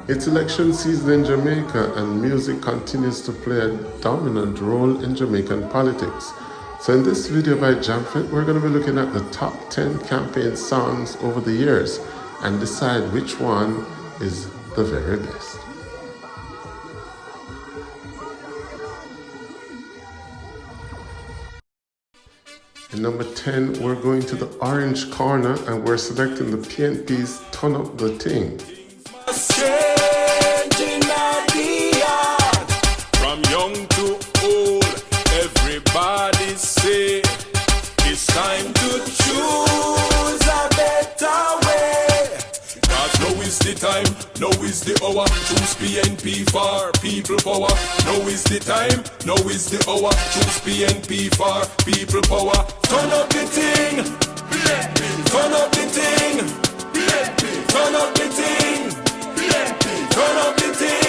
It's election season in Jamaica, and music continues to play a dominant role in Jamaican politics. So in this video by Jamfit, we're going to be looking at the top 10 campaign songs over the years and decide which one is the very best. In number 10, we're going to the orange corner and we're selecting the PNP's Turn Up the Ting. From young to old, everybody say it's time to choose a better way. Cause now is the time, now is the hour. Choose PNP for people power. Now is the time, now is the hour. Choose PNP for people power. Turn up the ting, turn up the ting, turn up the ting, turn up the ting.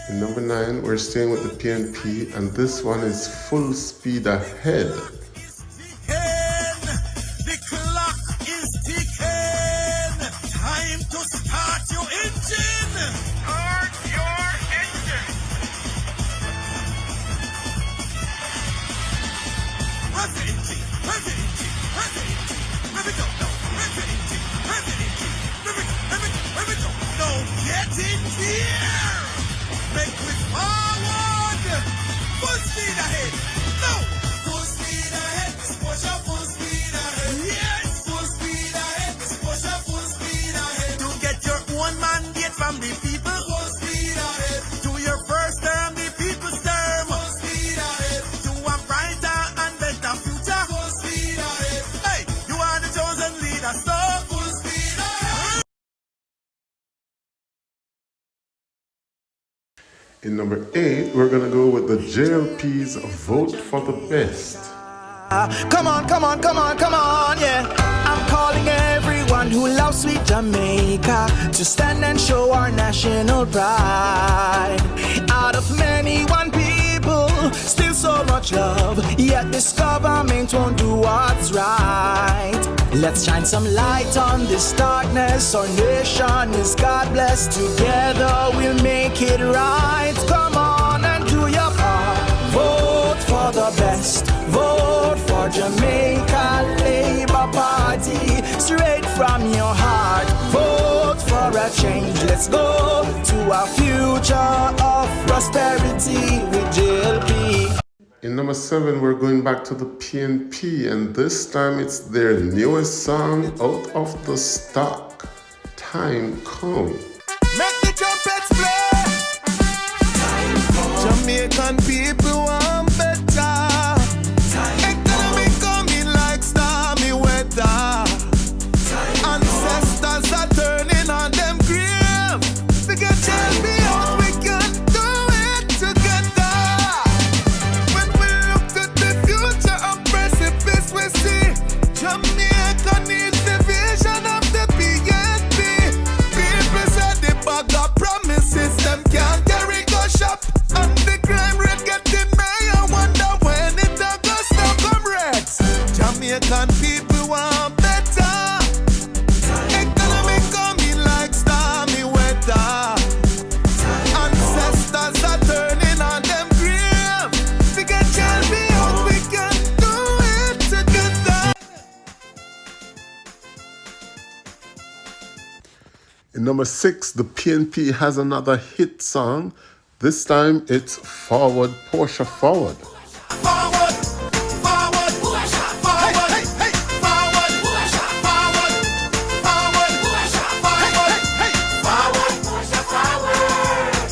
In number 9, we're staying with the PNP, and this one is Full Speed Ahead. The clock is ticking. Time to start your engine. Start your engine. Run the engine. Run the engine. Run the engine. Let me go. No. Run the engine. Run the engine. Let me go. Let me go. Let me go. No. Get in here. Make it forward. Full speed ahead. No. Full speed ahead. Push up full speed ahead. Yes. Full speed ahead. Push up full speed ahead. To get your own mandate from the people. Full speed ahead. To your first term, the people's term. Full speed ahead. To a brighter and better future. Full speed ahead. Hey, you are the chosen leader, so full speed ahead. In number 8, we're gonna go with the JLP's Vote for the Best. Come on, come on, come on, come on, yeah. I'm calling everyone who loves sweet Jamaica to stand and show our national pride. Out of many, one people, still so much love, yet this government won't do what's right. Let's shine some light on this darkness. Our nation is God blessed. Together we'll make it right. Come on and do your part. Vote for the best. Vote for Jamaica Labour Party. Straight from your heart. Vote for a change. Let's go to a future of prosperity with JLP. In number 7, we're going back to the PNP, and this time it's their newest song out of the stock, Time Come. Make the trumpets play. Jamaican people want better. Economy coming like stormy weather. Ancestors are turning on them grave. We can tell me how we can do it together. When we look to the future of precipice, we see Jamaica needs the vision of the PNP. People said they bag up promises, them can't carry go shop. And the crime rate getting higher, wonder when it a go stop, comrades. Jamaican people want better. Economy coming like stormy weather. Ancestors are turning on them grave. We can tell me how we can do it together. In number 6, the PNP has another hit song. This time it's Forward, Portia Forward. Forward, forward, forward, hey, hey, forward, forward, forward, forward, hey, forward,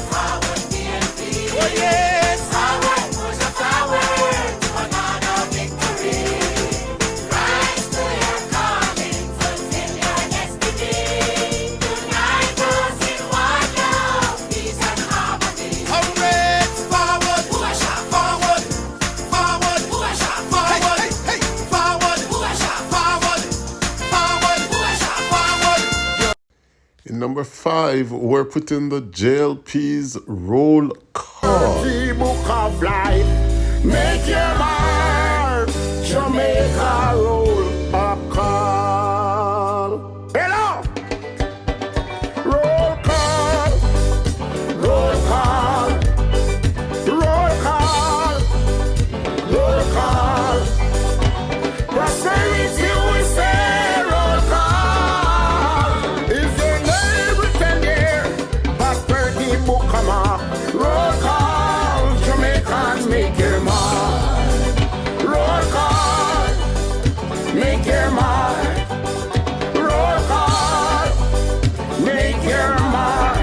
forward, PNP. Oh yes, forward, another victory. Rise to your calling, fulfill your destiny. Unite us in one love, peace and harmony. Comrades, forward, forward, forward, forward, hey, hey, forward, forward, forward. In number 5, we're putting the JLP's Roll Call. The book of life, make your mark, Jamaica roll a call. make your mark. Roll call, make your mark.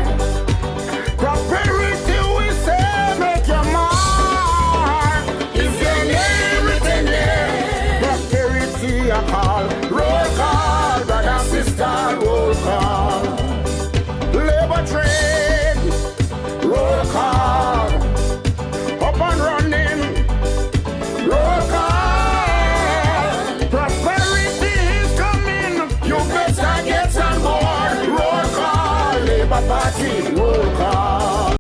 Prosperity we say, make your mark. Is your name written there? Prosperity I call. Roll call, brother, sister, roll call. Labor trade, roll call. Up and running, roll call. Prosperity is coming, you better get on board. Roll call, Labor Party, roll call.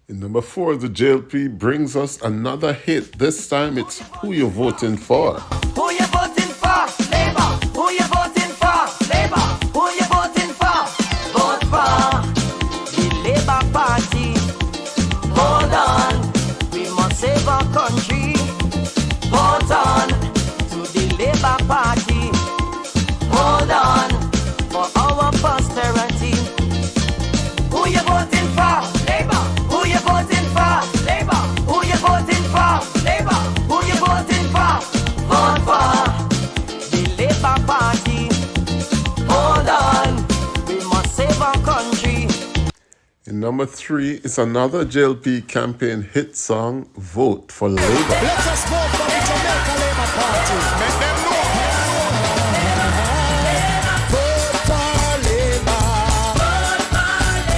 In number 4, the JLP brings us another hit. This time it's Who You Voting For. Who you voting for? Labour. Who you voting for? Labour. Who you voting for? Vote for the Labour Party. Hold on, we must save our country. Vote on to the Labour Party. Hold on for our posterity. Who you voting for? Labour. Who you voting for? Labour. Who you voting for? Labour. Who you voting for? Vote for the Labour Party. Hold on, we must save our country. In number 3 is another JLP campaign hit song, Vote for Labour. Let us vote for the Jamaica Labour Party. Make them know. Vote for Labour.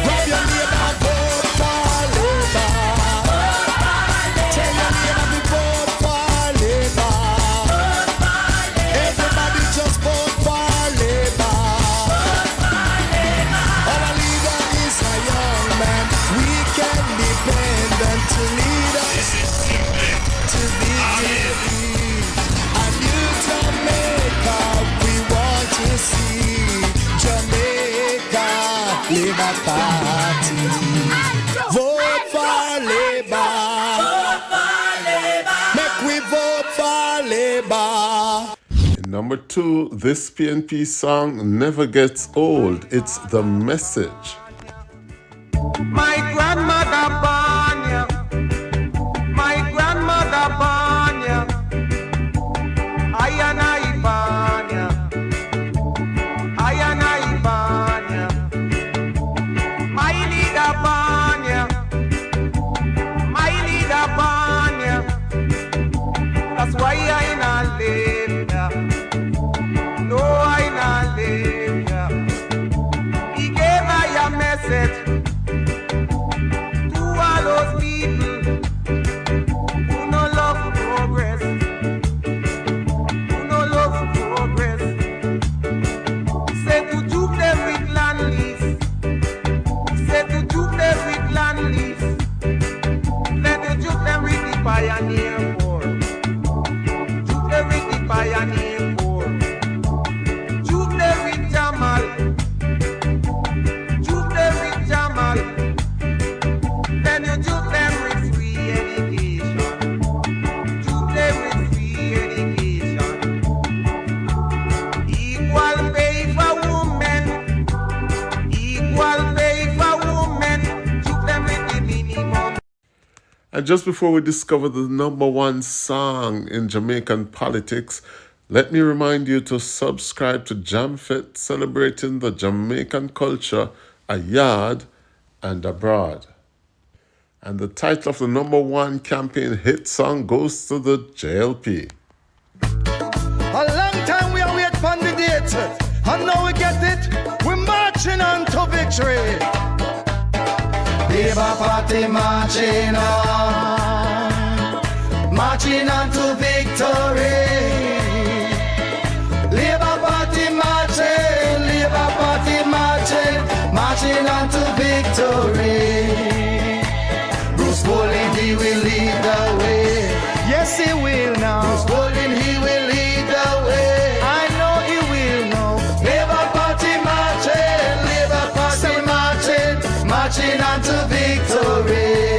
Grab your neighbor, vote for Labour. Tell your neighbor we vote for Labour. Everybody just vote for Labour. Our leader is a young man. We can depend on to lead us to victory. A new Jamaica we want to see. Jamaica Labour Party. Vote for Labour. Make we vote for Labour. In number 2, this PNP song never gets old. It's The Message. My grandmother born ya. My grandmother born ya. I and I born ya. I and I born ya. My leader born ya. My leader born ya. That's why I not live ya. No, I not live ya. He gave I a message. Those people who no love progress, who no love progress, say to juke them with land lease, say to juke them with land lease, let me juke them with the pioneer war, juke them with the pioneer war, juke them with Jamal, juke them with Jamal. Then you juke them with free education. Juke them with free education. Equal pay for women. Equal pay for women. Juke them with the minimum. And just before we discover the number 1 song in Jamaican politics, let me remind you to subscribe to JamFit, celebrating the Jamaican culture abroad and abroad. And the title of the number 1 campaign hit song goes to the JLP. A long time we are waiting for the date, and now we get it. We're marching on to victory. Labour Party marching on to victory. Labour Party marching on to victory. He will lead the way. Yes, he will now. Bruce Golding, he will lead the way. I know he will now. Labour Party marching on to victory.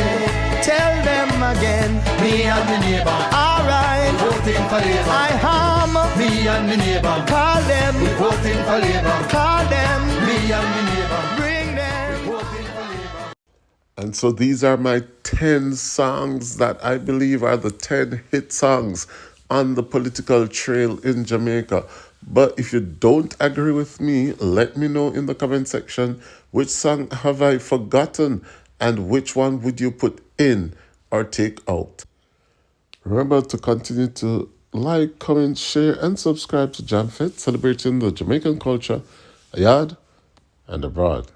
Tell them again. Me and my neighbor. Alright. Voting for Labour. I am. Me and my neighbor. Call them. Voting for Labour. Call them. Me and my neighbor. Bring them. Voting for Labour. And so these are my 10 songs that I believe are the 10 hit songs on the political trail in Jamaica. But if you don't agree with me, let me know in the comment section which song have I forgotten and which one would you put in or take out. Remember to continue to like, comment, share, and subscribe to JamFit, celebrating the Jamaican culture, yard and abroad.